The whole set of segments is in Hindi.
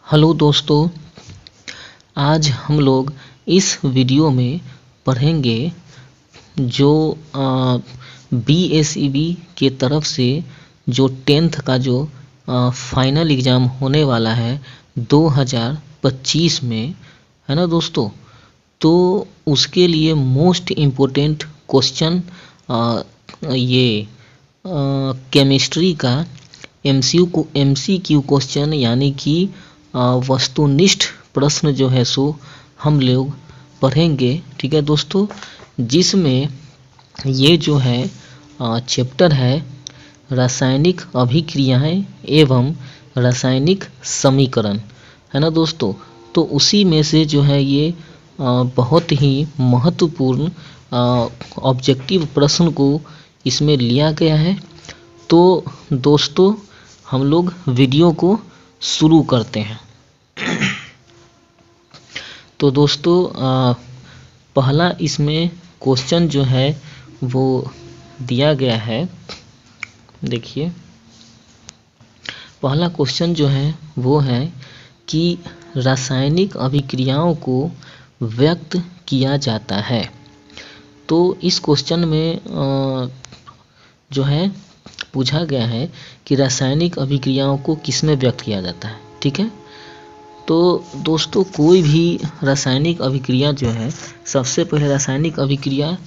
हेलो दोस्तों, आज हम लोग इस वीडियो में पढ़ेंगे जो BSEB के तरफ से जो 10th का जो फाइनल एग्ज़ाम होने वाला है 2025 में, है ना दोस्तों। तो उसके लिए मोस्ट इम्पोर्टेंट क्वेश्चन ये केमिस्ट्री का MCQ क्वेश्चन यानी कि वस्तुनिष्ठ प्रश्न जो है सो हम लोग पढ़ेंगे। ठीक है दोस्तों, जिसमें ये जो है चैप्टर है रासायनिक अभिक्रियाएं एवं रासायनिक समीकरण, है ना दोस्तों। तो उसी में से जो है ये बहुत ही महत्वपूर्ण ऑब्जेक्टिव प्रश्न को इसमें लिया गया है। तो दोस्तों हम लोग वीडियो को शुरू करते हैं। तो दोस्तों पहला इसमें क्वेश्चन जो है वो दिया गया है। देखिए, पहला क्वेश्चन जो है वो है कि रासायनिक अभिक्रियाओं को व्यक्त किया जाता है। तो इस क्वेश्चन में जो है पूछा गया है कि रासायनिक अभिक्रियाओं को किसमें व्यक्त किया जाता है। ठीक है, तो दोस्तों कोई भी रासायनिक अभिक्रिया जो है, सबसे पहले रासायनिक अभिक्रिया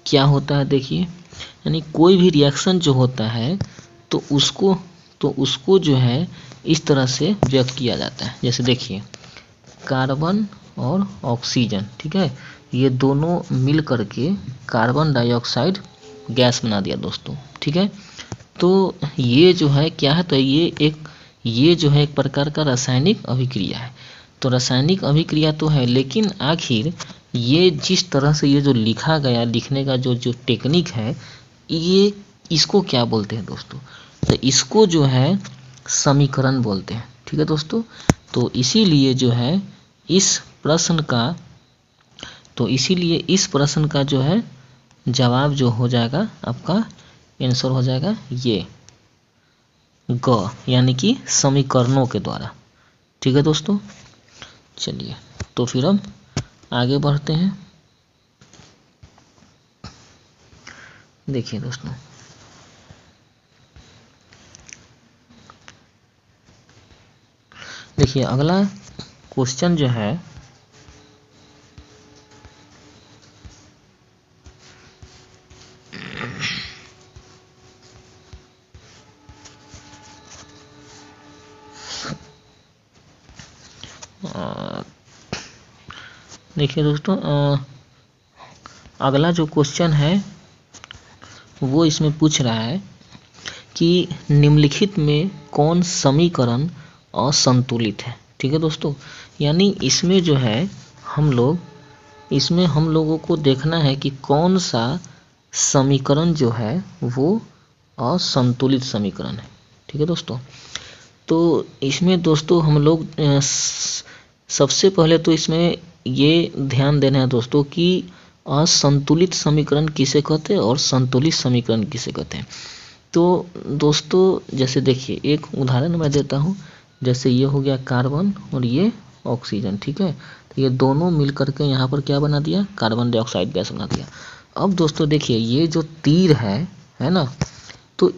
क्या होता है देखिए, यानी कोई भी रिएक्शन जो होता है तो उसको जो है इस तरह से व्यक्त किया जाता है। जैसे देखिए, कार्बन और ऑक्सीजन, ठीक है, ये दोनों मिल करके कार्बन डाइऑक्साइड गैस बना दिया दोस्तों। ठीक है, तो ये जो है क्या है, तो ये जो है एक प्रकार का रासायनिक अभिक्रिया है। तो रासायनिक अभिक्रिया तो है, लेकिन आखिर ये जिस तरह से ये जो लिखा गया, लिखने का जो टेक्निक है, ये इसको क्या बोलते हैं दोस्तों, तो इसको जो है समीकरण बोलते हैं। ठीक है दोस्तों, तो इसीलिए जो है इस प्रश्न का जो है जवाब जो हो जाएगा, आपका आंसर हो जाएगा ये ग, यानी कि समीकरणों के द्वारा। ठीक है दोस्तों, चलिए तो फिर हम आगे बढ़ते हैं। देखिए दोस्तों, देखिए अगला क्वेश्चन जो है देखिए दोस्तों, अगला जो क्वेश्चन है वो इसमें पूछ रहा है कि निम्नलिखित में कौन समीकरण असंतुलित है। ठीक है दोस्तों, यानी इसमें जो है हम लोगों को देखना है कि कौन सा समीकरण जो है वो असंतुलित समीकरण है। ठीक है दोस्तों, तो इसमें दोस्तों हम लोग सबसे पहले तो इसमें ये ध्यान देना है दोस्तों कि असंतुलित समीकरण किसे कहते हैं और संतुलित समीकरण किसे कहते हैं। तो दोस्तों जैसे देखिए, एक उदाहरण मैं देता हूँ। जैसे ये हो गया कार्बन और ये ऑक्सीजन। ठीक है, तो ये दोनों मिल करके यहाँ पर क्या बना दिया, कार्बन डाइऑक्साइड गैस बना दिया। अब दोस्तों देखिए, ये जो तीर है ना, तो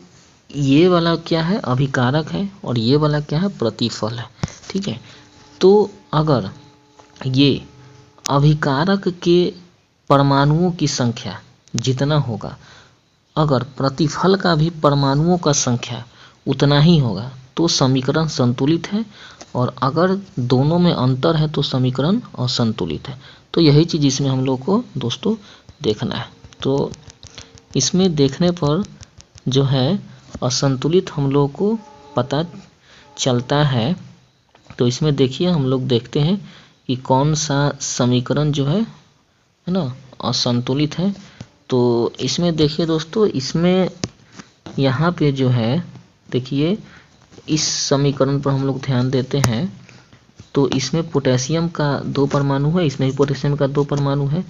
ये वाला क्या है, अभिकारक है, और ये वाला क्या है, प्रतिफल है। ठीक है, तो अगर ये अभिकारक के परमाणुओं की संख्या जितना होगा, अगर प्रतिफल का भी परमाणुओं का संख्या उतना ही होगा, तो समीकरण संतुलित है, और अगर दोनों में अंतर है तो समीकरण असंतुलित है। तो यही चीज़ इसमें हम लोग को दोस्तों देखना है। तो इसमें देखने पर जो है असंतुलित हम लोग को पता चलता है। तो इसमें देखिए, हम लोग देखते हैं कि कौन सा समीकरण जो है ना असंतुलित है। तो इसमें देखिए दोस्तों, इसमें यहाँ पे जो है देखिए, इस समीकरण पर हम लोग ध्यान देते हैं तो इसमें पोटेशियम का 2 परमाणु है, इसमें भी पोटेशियम का 2 परमाणु है,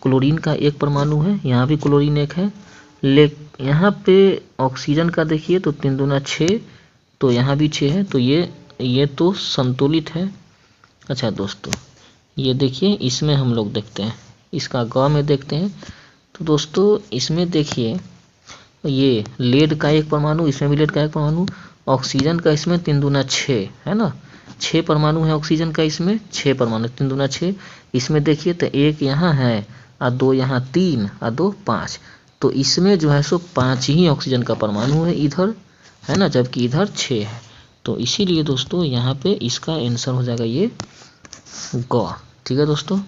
क्लोरीन का 1 परमाणु है, यहाँ भी क्लोरीन 1 है। यहाँ पे ऑक्सीजन का देखिए तो 3 दूना 6, तो यहाँ भी 6 है। तो ये ये तो संतुलित है। अच्छा दोस्तों, ये देखिए, इसमें हम लोग देखते हैं, इसका ग में देखते हैं। तो दोस्तों इसमें देखिए, ये लेड का एक परमाणु, इसमें भी लेड का एक परमाणु, ऑक्सीजन का इसमें 3 दूना 6 है ना, 6 परमाणु है ऑक्सीजन का, इसमें 6 परमाणु, 3 दूना 6। इसमें देखिए तो एक यहाँ है और 2 यहाँ, 3 और 2 5, तो इसमें जो है सो 5 ही ऑक्सीजन का परमाणु है इधर, है ना, जबकि इधर 6 है। तो इसीलिए दोस्तों यहाँ पे इसका आंसर हो जाएगा ये ग। ठीक है दोस्तों,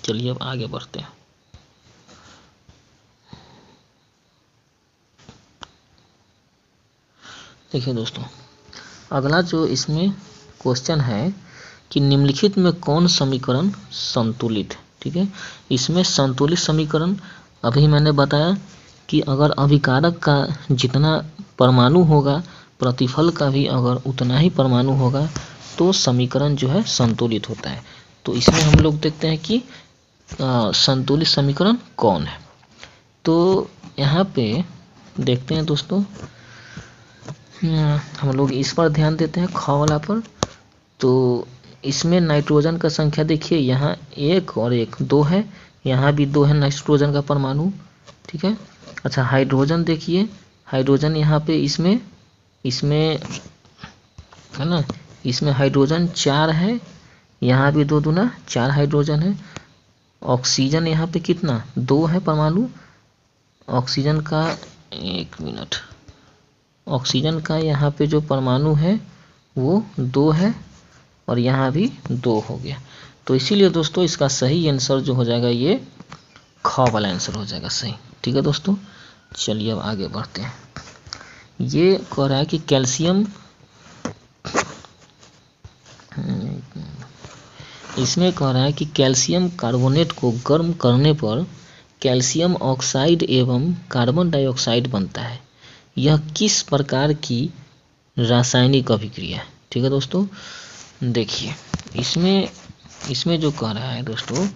चलिए अब आगे बढ़ते हैं। देखिए दोस्तों, अगला जो इसमें क्वेश्चन है कि निम्नलिखित में कौन समीकरण संतुलित है। ठीक है, इसमें संतुलित समीकरण अभी मैंने बताया कि अगर अभिकारक का जितना परमाणु होगा, प्रतिफल का भी अगर उतना ही परमाणु होगा, तो समीकरण जो है संतुलित होता है। तो इसमें हम लोग देखते हैं कि संतुलित समीकरण कौन है। तो यहाँ पे देखते हैं दोस्तों, हम लोग इस पर ध्यान देते हैं, ख वाला पर। तो इसमें नाइट्रोजन का संख्या देखिए, यहाँ 1 और 1 2 है, यहाँ भी 2 है नाइट्रोजन का परमाणु। ठीक है, अच्छा हाइड्रोजन देखिए, हाइड्रोजन यहाँ पे इसमें है ना, इसमें हाइड्रोजन 4 है, यहाँ भी 2 दूना 4 हाइड्रोजन है। ऑक्सीजन यहाँ पे कितना, 2 है परमाणु ऑक्सीजन का, 1 मिनट, ऑक्सीजन का यहाँ पे जो परमाणु है वो 2 है और यहाँ भी 2 हो गया। तो इसीलिए दोस्तों इसका सही आंसर जो हो जाएगा ये ख वाला आंसर हो जाएगा सही। ठीक है दोस्तों, चलिए अब आगे बढ़ते हैं। ये कह रहा है कि कैल्शियम, इसमें कह रहा है कि कैल्शियम कार्बोनेट को गर्म करने पर कैल्शियम ऑक्साइड एवं कार्बन डाइऑक्साइड बनता है। यह किस प्रकार की रासायनिक अभिक्रिया है। ठीक है दोस्तों, देखिए इसमें जो कह रहा है दोस्तों,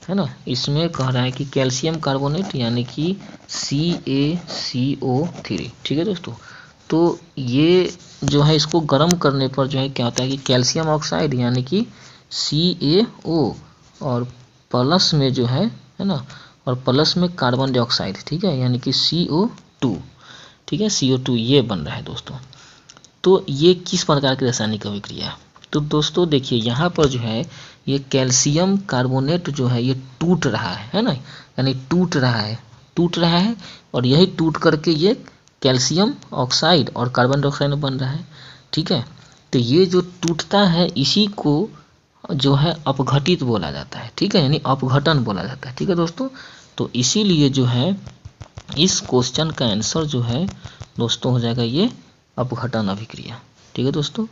है ना, इसमें कह रहा है कि कैल्शियम कार्बोनेट यानी कि CaCO3। ठीक है दोस्तों, तो ये जो है इसको गर्म करने पर जो है क्या होता है कि कैल्शियम ऑक्साइड यानी कि CaO और प्लस में जो है ना, और प्लस में कार्बन डाइऑक्साइड, ठीक है, यानी कि CO2। ठीक है, CO2 ये बन रहा है दोस्तों। तो ये किस प्रकार की रासायनिक अभिक्रिया है। तो दोस्तों देखिए, यहाँ पर जो है ये कैल्शियम कार्बोनेट जो है ये टूट रहा है ना, यानी टूट रहा है और यही टूट करके ये कैल्शियम ऑक्साइड और कार्बन डाइऑक्साइड बन रहा है। ठीक है, तो ये जो टूटता है इसी को जो है अपघटित बोला जाता है। ठीक है, यानी अपघटन बोला जाता है। ठीक है दोस्तों, तो इसीलिए जो है इस क्वेश्चन का आंसर जो है दोस्तों हो जाएगा ये अपघटन अभिक्रिया। ठीक है दोस्तों,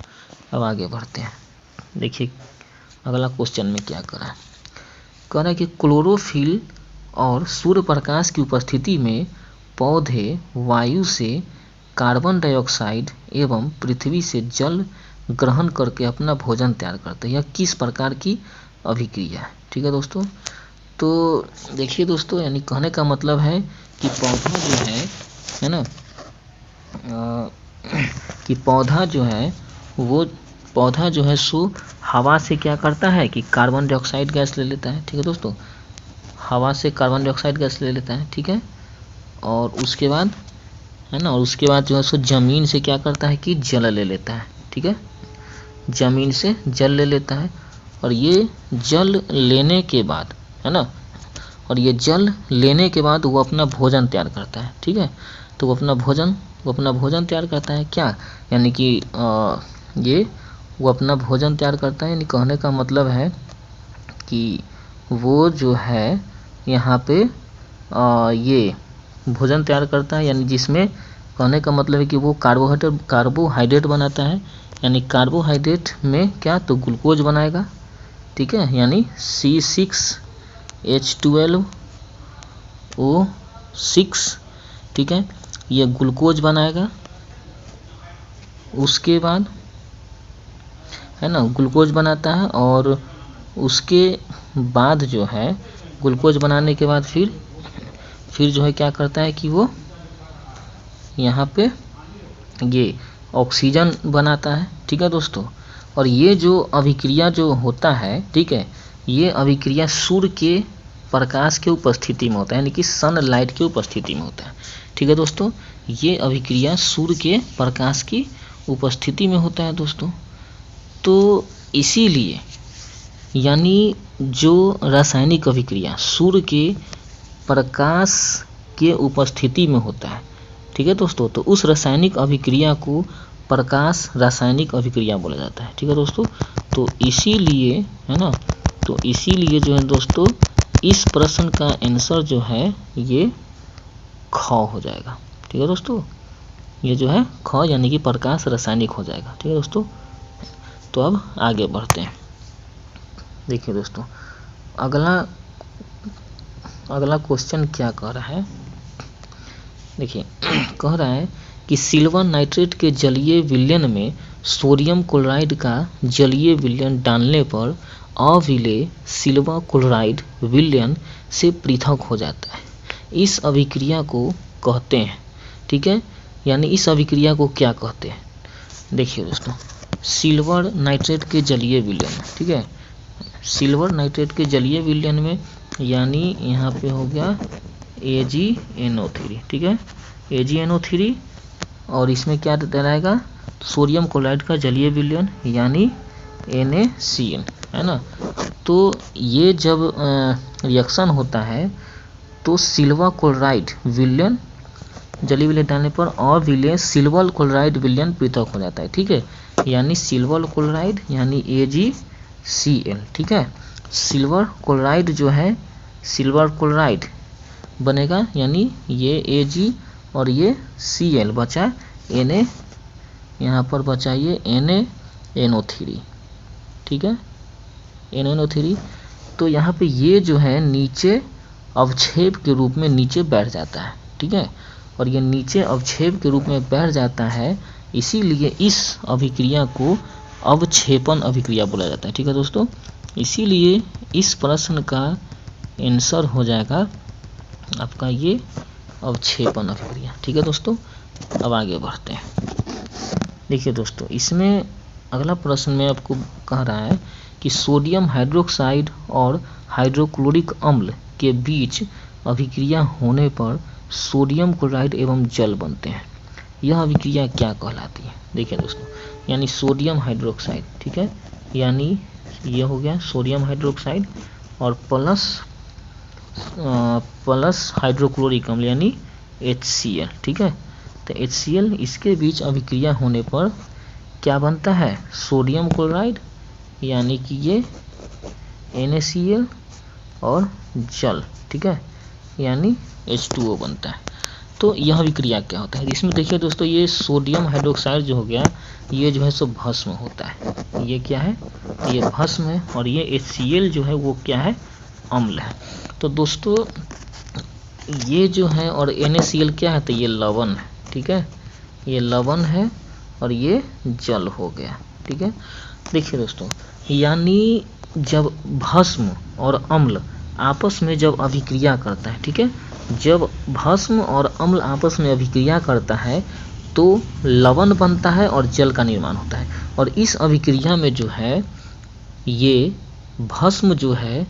अब आगे बढ़ते हैं। देखिए अगला क्वेश्चन में क्या करा है, कह रहा है कि क्लोरोफिल और सूर्य प्रकाश की उपस्थिति में पौधे वायु से कार्बन डाइऑक्साइड एवं पृथ्वी से जल ग्रहण करके अपना भोजन तैयार करते हैं। यह किस प्रकार की अभिक्रिया है। ठीक है दोस्तों, तो देखिए दोस्तों, यानी कहने का मतलब है कि पौधा जो है ना, कि पौधा जो है सो हवा से क्या करता है कि कार्बन डाइऑक्साइड गैस ले लेता है। ठीक है दोस्तों, हवा से कार्बन डाइऑक्साइड गैस ले लेता है। ठीक है, और उसके बाद है ना, और उसके बाद जो है सो जमीन से क्या करता है कि जल ले लेता है। ठीक है, जमीन से जल ले लेता है और ये जल लेने के बाद है ना, और ये जल लेने के बाद वो अपना भोजन तैयार करता है। ठीक है, तो वो अपना भोजन तैयार करता है क्या, यानी कि वो अपना भोजन तैयार करता है, यानी कहने का मतलब है कि वो जो है यहाँ पे ये भोजन तैयार करता है, यानी जिसमें कहने का मतलब है कि वो कार्बोहाइड्रेट बनाता है, यानी कार्बोहाइड्रेट में क्या, तो ग्लूकोज बनाएगा। ठीक है, यानी C6H12O6। ठीक है, ये ग्लूकोज बनाएगा। उसके बाद है ना, ग्लूकोज बनाता है और उसके बाद जो है ग्लूकोज बनाने के बाद फिर जो है क्या करता है कि वो यहाँ पे ये ऑक्सीजन बनाता है, ठीक है दोस्तों। और ये जो अभिक्रिया जो होता है, ठीक है, ये अभिक्रिया सूर्य के प्रकाश के उपस्थिति में होता है, यानी कि सनलाइट की उपस्थिति में होता है, ठीक है दोस्तों। ये अभिक्रिया सूर्य के प्रकाश की उपस्थिति में होता है दोस्तों। तो इसीलिए यानी जो रासायनिक अभिक्रिया सूर्य के प्रकाश के उपस्थिति में होता है, ठीक है दोस्तों, तो उस रासायनिक अभिक्रिया को प्रकाश रासायनिक अभिक्रिया बोला जाता है, ठीक है दोस्तों। तो इसीलिए, है ना, तो इसीलिए जो है दोस्तों इस प्रश्न का आंसर जो है ये ख हो जाएगा, ठीक है दोस्तों। ये जो है ख यानी कि प्रकाश रासायनिक हो जाएगा, ठीक है दोस्तों। तो अब आगे बढ़ते हैं। देखिए दोस्तों अगला क्वेश्चन क्या कह रहा है, देखिए कह रहा है कि सिल्वर नाइट्रेट के जलीय विलयन में सोडियम क्लोराइड का जलीय विलयन डालने पर अविलेय सिल्वर क्लोराइड विलयन से पृथक हो जाता है। इस अभिक्रिया को कहते हैं, ठीक है, यानी इस अभिक्रिया को क्या कहते हैं। देखिए दोस्तों सिल्वर नाइट्रेट के जलीय विलयन, ठीक है, सिल्वर नाइट्रेट के जलीय विलयन में यानी यहाँ पे हो गया AgNO3, ठीक है, AgNO3, और इसमें क्या रहेगा सोडियम क्लोराइड का जलीय विलयन यानी NaCl, है ना। तो ये जब रिएक्शन होता है तो सिल्वर क्लोराइड विलयन जलीय विलयन डालने पर अविलेय सिल्वर क्लोराइड विलयन पृथक हो जाता है, ठीक है, यानी सिल्वर क्लोराइड यानी AgCl, ठीक है। सिल्वर क्लोराइड जो है सिल्वर क्लोराइड बनेगा, यानी ये Ag और ये Cl बचा Na, यहाँ पर बचा ये NaNO3, ठीक है, NaNO3। तो यहाँ पे ये जो है नीचे अवक्षेप के रूप में नीचे बैठ जाता है, ठीक है, और ये नीचे अवक्षेप के रूप में बैठ जाता है, इसीलिए इस अभिक्रिया को अवक्षेपण अभिक्रिया बोला जाता है, ठीक है दोस्तों। इसीलिए इस प्रश्न का आंसर हो जाएगा आपका ये अवक्षेपण अभिक्रिया, ठीक है दोस्तों। अब आगे बढ़ते हैं। देखिए दोस्तों इसमें अगला प्रश्न में आपको कह रहा है कि सोडियम हाइड्रोक्साइड और हाइड्रोक्लोरिक अम्ल के बीच अभिक्रिया होने पर सोडियम क्लोराइड एवं जल बनते हैं। यह अभिक्रिया क्या कहलाती है। देखिए दोस्तों यानी सोडियम हाइड्रोक्साइड, ठीक है, यानी ये हो गया सोडियम हाइड्रोक्साइड और प्लस हाइड्रोक्लोरिक अम्ल यानी HCl, ठीक है। तो HCl इसके बीच अभिक्रिया होने पर क्या बनता है सोडियम क्लोराइड यानी कि ये NaCl और जल, ठीक है, यानी H2O बनता है। तो यह अभिक्रिया क्या होता है इसमें देखिए दोस्तों ये सोडियम हाइड्रोक्साइड जो हो गया ये जो है सो भस्म होता है, ये क्या है ये भस्म है, और ये HCl जो है वो क्या है अम्ल है। तो दोस्तों ये जो है और NaCl क्या है तो ये लवण है, ठीक है, ये लवण है और ये जल हो गया, ठीक है। देखिए दोस्तों यानी जब भस्म और अम्ल आपस में जब अभिक्रिया करता है, ठीक है, जब भस्म और अम्ल आपस में अभिक्रिया करता है तो लवण बनता है और जल का निर्माण होता है। और इस अभिक्रिया में जो है ये भस्म जो है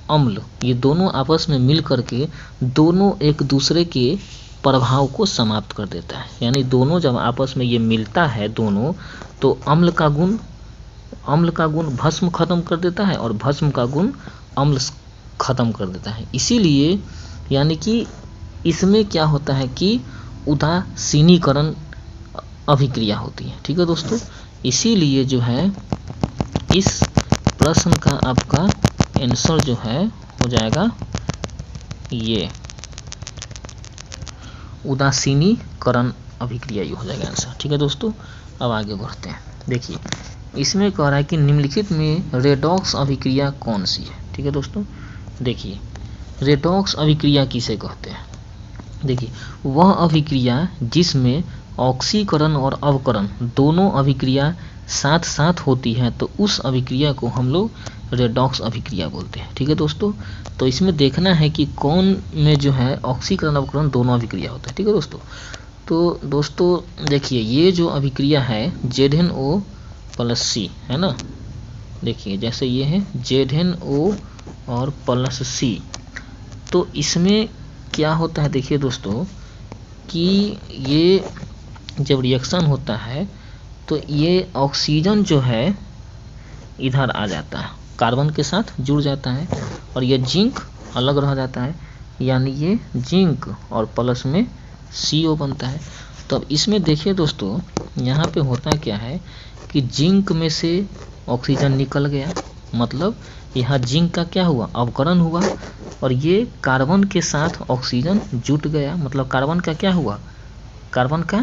अम्ल ये दोनों आपस में मिल करके दोनों एक दूसरे के प्रभाव को समाप्त कर देता है। यानी दोनों जब आपस में ये मिलता है दोनों तो अम्ल का गुण भस्म खत्म कर देता है और भस्म का गुण अम्ल खत्म कर देता है। इसीलिए यानी कि इसमें क्या होता है कि उदासीनीकरण अभिक्रिया होती है, ठीक है दोस्तों। इसीलिए जो है इस प्रश्न का आपका आंसर जो है हो जाएगा ये उदासीनीकरण अभिक्रिया ये हो जाएगा आंसर, ठीक है दोस्तों। अब आगे बढ़ते हैं। देखिए इसमें कह रहा है कि निम्नलिखित में रेडॉक्स अभिक्रिया कौन सी है, ठीक है दोस्तों। देखिए रेडॉक्स अभिक्रिया किसे कहते हैं। देखिए वह अभिक्रिया जिसमें ऑक्सीकरण और अवकरण दोनों अभिक्रिया साथ साथ होती है तो उस अभिक्रिया को हम लोग रेडॉक्स अभिक्रिया बोलते हैं, ठीक है दोस्तों। तो इसमें देखना है कि कौन में जो है ऑक्सीकरण अवकरण दोनों अभिक्रिया होता है, ठीक है दोस्तों। तो दोस्तों देखिए ये जो अभिक्रिया है ZnO+C है ना, देखिए जैसे ये है ZnO और +C, तो इसमें क्या होता है देखिए दोस्तों कि ये जब रिएक्शन होता है तो ये ऑक्सीजन जो है इधर आ जाता है, कार्बन के साथ जुड़ जाता है और ये जिंक अलग रह जाता है, यानी ये जिंक और प्लस में CO बनता है। तो अब इसमें देखिए दोस्तों यहाँ पे होता क्या है कि जिंक में से ऑक्सीजन निकल गया, मतलब यहाँ जिंक का क्या हुआ, अवकरण हुआ, और ये कार्बन के साथ ऑक्सीजन जुट गया, मतलब कार्बन का क्या हुआ, कार्बन का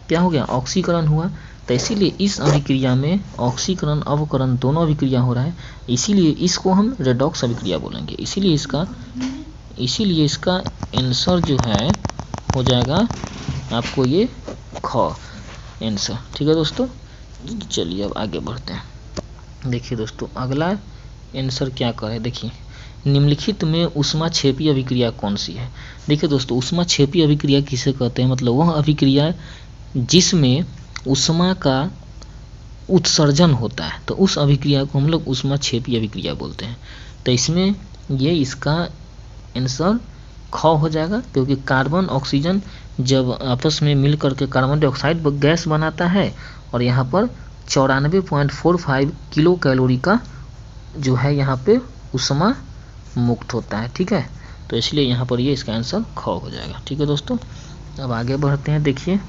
क्या हो गया, ऑक्सीकरण हुआ। तो इसीलिए इस अभिक्रिया में ऑक्सीकरण अवकरण दोनों अभिक्रिया हो रहा है, इसीलिए इसको हम रेडॉक्स अभिक्रिया बोलेंगे। इसीलिए इसका आंसर जो है हो जाएगा आपको ये ख आंसर। ठीक है दोस्तों, चलिए अब आगे बढ़ते हैं। देखिए दोस्तों अगला आंसर क्या करे, देखिए निम्नलिखित में ऊष्माक्षेपी अभिक्रिया कौन सी है। देखिए दोस्तों ऊष्माक्षेपी अभिक्रिया किसे कहते हैं, मतलब वह अभिक्रिया जिसमें ऊष्मा का उत्सर्जन होता है, तो उस अभिक्रिया को हम लोग ऊष्माक्षेपी अभिक्रिया बोलते हैं। तो इसमें ये इसका आंसर ख हो जाएगा, क्योंकि कार्बन ऑक्सीजन जब आपस में मिल करके कार्बन डाइऑक्साइड गैस बनाता है और यहाँ पर 94.45 किलो कैलोरी का जो है यहाँ पे ऊष्मा मुक्त होता है। ठीक है, तो इसलिए यहाँ पर ये इसका आंसर ख हो जाएगा। ठीक है दोस्तों, अब आगे बढ़ते हैं। देखिए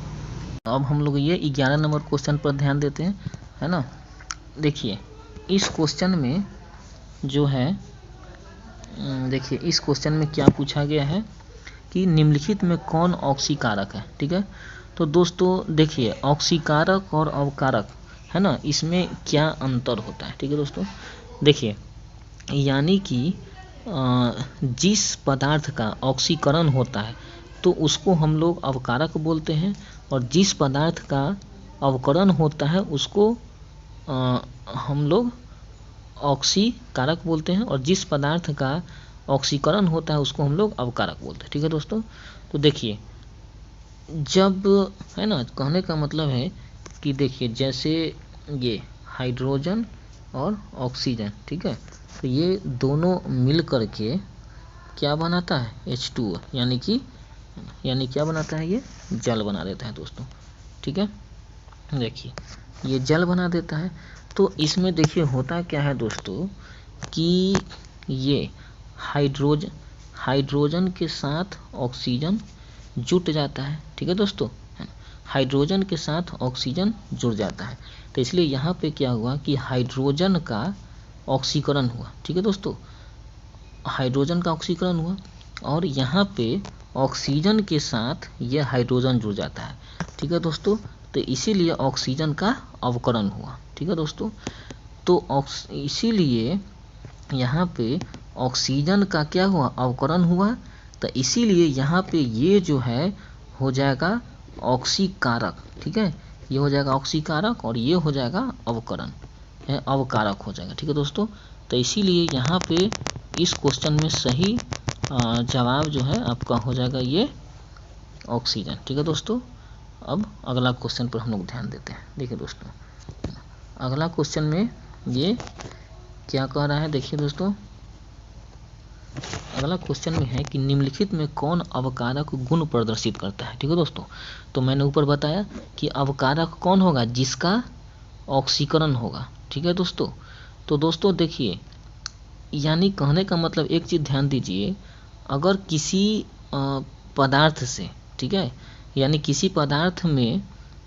अब हम लोग ये 11 नंबर क्वेश्चन पर ध्यान देते हैं, है ना। देखिए इस क्वेश्चन में जो है, देखिए इस क्वेश्चन में क्या पूछा गया है कि निम्नलिखित में कौन ऑक्सीकारक है। ठीक है, तो दोस्तों देखिए ऑक्सीकारक और अवकारक है ना, इसमें क्या अंतर होता है। ठीक है दोस्तों, देखिए यानी कि जिस पदार्थ का ऑक्सीकरण होता है तो उसको हम लोग अवकारक बोलते हैं, और जिस पदार्थ का अवकरण होता है उसको हम लोग ऑक्सीकारक बोलते हैं, और जिस पदार्थ का ऑक्सीकरण होता है उसको हम लोग अवकारक बोलते हैं। ठीक है दोस्तों, तो देखिए जब है ना, कहने का मतलब है कि देखिए जैसे ये हाइड्रोजन और ऑक्सीजन, ठीक है, तो ये दोनों मिल करके क्या बनाता है, H2O, यानी क्या बनाता है, ये जल बना देता है दोस्तों। ठीक है, देखिए ये जल बना देता है। तो इसमें देखिए होता क्या है दोस्तों कि ये हाइड्रोजन के साथ ऑक्सीजन जुट जाता है। ठीक है दोस्तों, हाइड्रोजन के साथ ऑक्सीजन जुड़ जाता है, तो इसलिए यहाँ पे क्या हुआ कि हाइड्रोजन का ऑक्सीकरण हुआ। ठीक है दोस्तों, हाइड्रोजन का ऑक्सीकरण हुआ और यहाँ पे ऑक्सीजन के साथ ये हाइड्रोजन जुड़ जाता है। ठीक है दोस्तों, तो इसीलिए ऑक्सीजन का अवकरण हुआ। ठीक है दोस्तों, तो इसीलिए यहाँ पे ऑक्सीजन का क्या हुआ, अवकरण हुआ, तो इसीलिए यहाँ पे ये जो है हो जाएगा ऑक्सीकारक। ठीक है, ये हो जाएगा ऑक्सीकारक और ये हो जाएगा अवकरण है, अवकारक हो जाएगा। ठीक है दोस्तों, तो इसीलिए यहाँ पे इस क्वेश्चन में सही जवाब जो है आपका हो जाएगा ये ऑक्सीजन। ठीक है दोस्तों, अब अगला क्वेश्चन पर हम लोग ध्यान देते हैं। देखिए दोस्तों अगला क्वेश्चन में ये क्या कह रहा है, देखिए दोस्तों अगला क्वेश्चन में है कि निम्नलिखित में कौन अवकारक गुण प्रदर्शित करता है। ठीक है दोस्तों, तो मैंने ऊपर बताया कि अवकारक कौन होगा, जिसका ऑक्सीकरण होगा। ठीक है दोस्तों, तो दोस्तों देखिए यानी कहने का मतलब एक चीज़ ध्यान दीजिए, अगर किसी पदार्थ से, ठीक है, यानी किसी पदार्थ में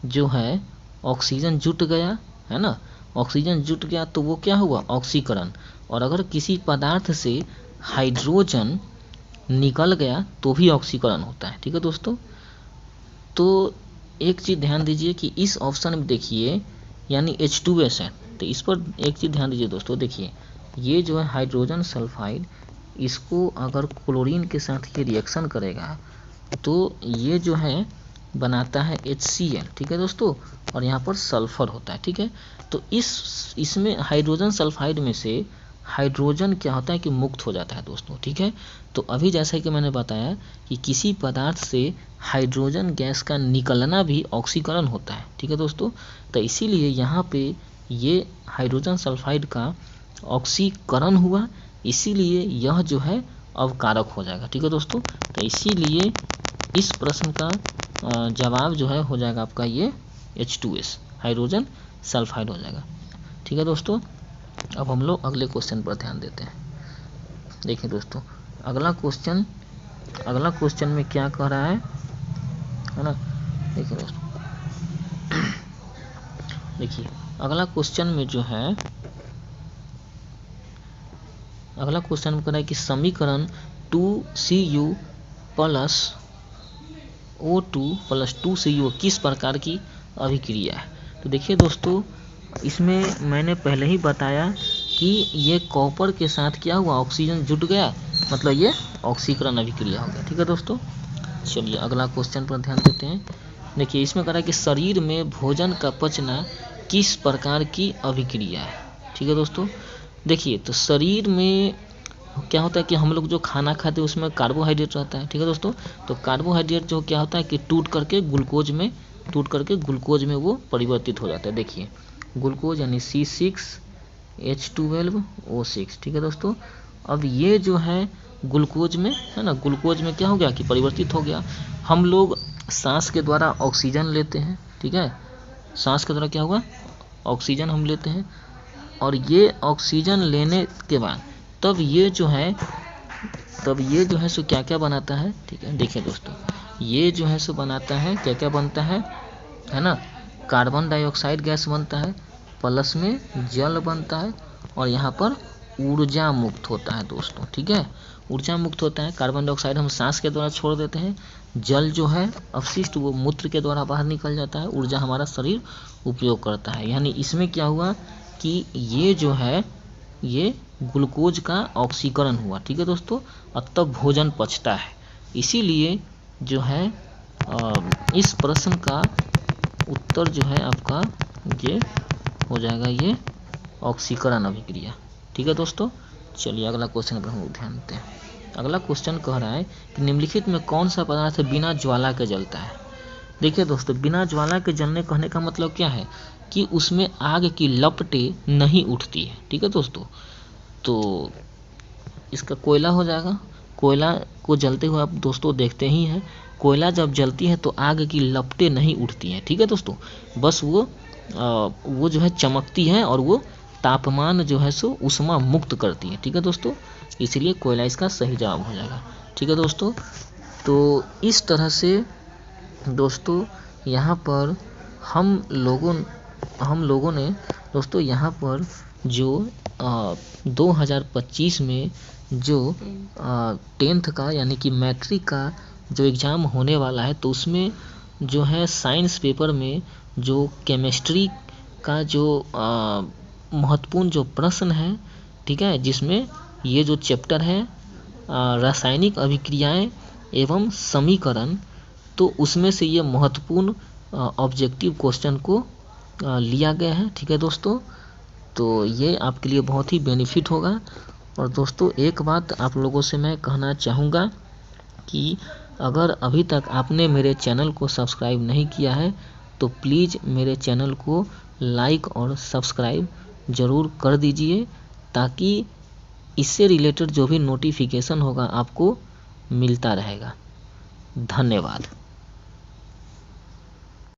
जो है ऑक्सीजन जुट गया है ना, ऑक्सीजन जुट गया तो वो क्या हुआ, ऑक्सीकरण, और अगर किसी पदार्थ से हाइड्रोजन निकल गया तो भी ऑक्सीकरण होता है। ठीक है दोस्तों, तो एक चीज़ ध्यान दीजिए कि इस ऑप्शन में देखिए यानी H2S है, तो इस पर एक चीज़ ध्यान दीजिए दोस्तों, देखिए ये जो है हाइड्रोजन सल्फाइड, इसको अगर क्लोरीन के साथ ये रिएक्शन करेगा तो ये जो है बनाता है HCl। ठीक है दोस्तों, और यहाँ पर सल्फर होता है। ठीक है, तो इसमें हाइड्रोजन सल्फाइड में से हाइड्रोजन क्या होता है कि मुक्त हो जाता है दोस्तों। ठीक है, तो अभी जैसा कि मैंने बताया कि किसी पदार्थ से हाइड्रोजन गैस का निकलना भी ऑक्सीकरण होता है। ठीक है दोस्तों, तो इसीलिए यहाँ पे ये हाइड्रोजन सल्फाइड का ऑक्सीकरण हुआ, इसीलिए यह जो है अवकारक हो जाएगा। ठीक है दोस्तों, तो इसीलिए इस प्रश्न का जवाब जो है हो जाएगा आपका ये H2S हाइड्रोजन सल्फाइड हो जाएगा। ठीक है दोस्तों, अब हम लोग अगले क्वेश्चन पर ध्यान देते हैं। देखिए दोस्तों, अगला क्वेश्चन में क्या कह रहा है ना। देखिए दोस्तों, देखिए अगला क्वेश्चन में जो है, अगला क्वेश्चन में कह रहा है कि समीकरण 2Cu plus O2 plus 2Cu किस प्रकार की अभिक्रिया है। तो देखिए दोस्तों, इसमें मैंने पहले ही बताया कि ये कॉपर के साथ क्या हुआ, ऑक्सीजन जुट गया, मतलब ये ऑक्सीकरण अभिक्रिया हो गया। ठीक है दोस्तों, चलिए अगला क्वेश्चन पर ध्यान देते हैं। देखिए इसमें कह रहा है कि शरीर में भोजन का पचना किस प्रकार की अभिक्रिया है। ठीक है दोस्तों, देखिए तो शरीर में क्या होता है कि हम लोग जो खाना खाते हैं उसमें कार्बोहाइड्रेट रहता है। ठीक है दोस्तों, तो कार्बोहाइड्रेट जो क्या होता है कि टूट करके ग्लूकोज में वो परिवर्तित हो जाता है। देखिए ग्लूकोज यानी C6H12O6। ठीक है दोस्तों, अब ये जो है ग्लूकोज में है ना, ग्लूकोज में क्या हो गया कि परिवर्तित हो गया। हम लोग सांस के द्वारा ऑक्सीजन लेते हैं। ठीक है, सांस के द्वारा क्या हुआ, ऑक्सीजन हम लेते हैं, और ये ऑक्सीजन लेने के बाद तब ये जो है सो क्या क्या बनाता है। ठीक है, देखिए दोस्तों, ये जो है सो बनाता है, क्या क्या बनता है ना, कार्बन डाइऑक्साइड गैस बनता है, प्लस में जल बनता है, और यहाँ पर ऊर्जा मुक्त होता है दोस्तों। ठीक है, ऊर्जा मुक्त होता है। कार्बन डाइऑक्साइड हम सांस के द्वारा छोड़ देते हैं, जल जो है अवशिष्ट वो मूत्र के द्वारा बाहर निकल जाता है, ऊर्जा हमारा शरीर उपयोग करता है। यानी इसमें क्या हुआ कि ये जो है ये ग्लूकोज का ऑक्सीकरण हुआ। ठीक है दोस्तों, और तब भोजन पचता है। इसीलिए जो है इस प्रश्न का उत्तर जो है आपका ये हो जाएगा, ये ऑक्सीकरण अभिक्रिया। ठीक है दोस्तों, चलिए अगला क्वेश्चन पर हम ध्यान देते हैं। अगला क्वेश्चन कह रहा है कि निम्नलिखित में कौन सा पदार्थ बिना ज्वाला के जलता है। देखिए दोस्तों, बिना ज्वाला के जलने कहने का मतलब क्या है कि उसमें आग की लपटें नहीं उठती है। ठीक है दोस्तों, तो इसका कोयला हो जाएगा। कोयला को जलते हुए आप दोस्तों देखते ही हैं, कोयला जब जलती है तो आग की लपटें नहीं उठती हैं। ठीक है दोस्तों, बस वो जो है चमकती है, और वो तापमान जो है सो ऊष्मा मुक्त करती है। ठीक है दोस्तों, इसलिए कोयला इसका सही जवाब हो जाएगा। ठीक है दोस्तों, तो इस तरह से दोस्तों यहाँ पर हम लोगों ने दोस्तों यहाँ पर जो 2025 में जो 10th का यानी कि मैट्रिक का जो एग्ज़ाम होने वाला है, तो उसमें जो है साइंस पेपर में जो केमिस्ट्री का जो महत्वपूर्ण जो प्रश्न है, ठीक है, जिसमें ये जो चैप्टर है रासायनिक अभिक्रियाएं एवं समीकरण, तो उसमें से ये महत्वपूर्ण ऑब्जेक्टिव क्वेश्चन को लिया गया है। ठीक है दोस्तों, तो ये आपके लिए बहुत ही बेनिफिट होगा। और दोस्तों एक बात आप लोगों से मैं कहना चाहूँगा कि अगर अभी तक आपने मेरे चैनल को सब्सक्राइब नहीं किया है तो प्लीज़ मेरे चैनल को लाइक और सब्सक्राइब ज़रूर कर दीजिए, ताकि इससे रिलेटेड जो भी नोटिफिकेशन होगा आपको मिलता रहेगा। धन्यवाद।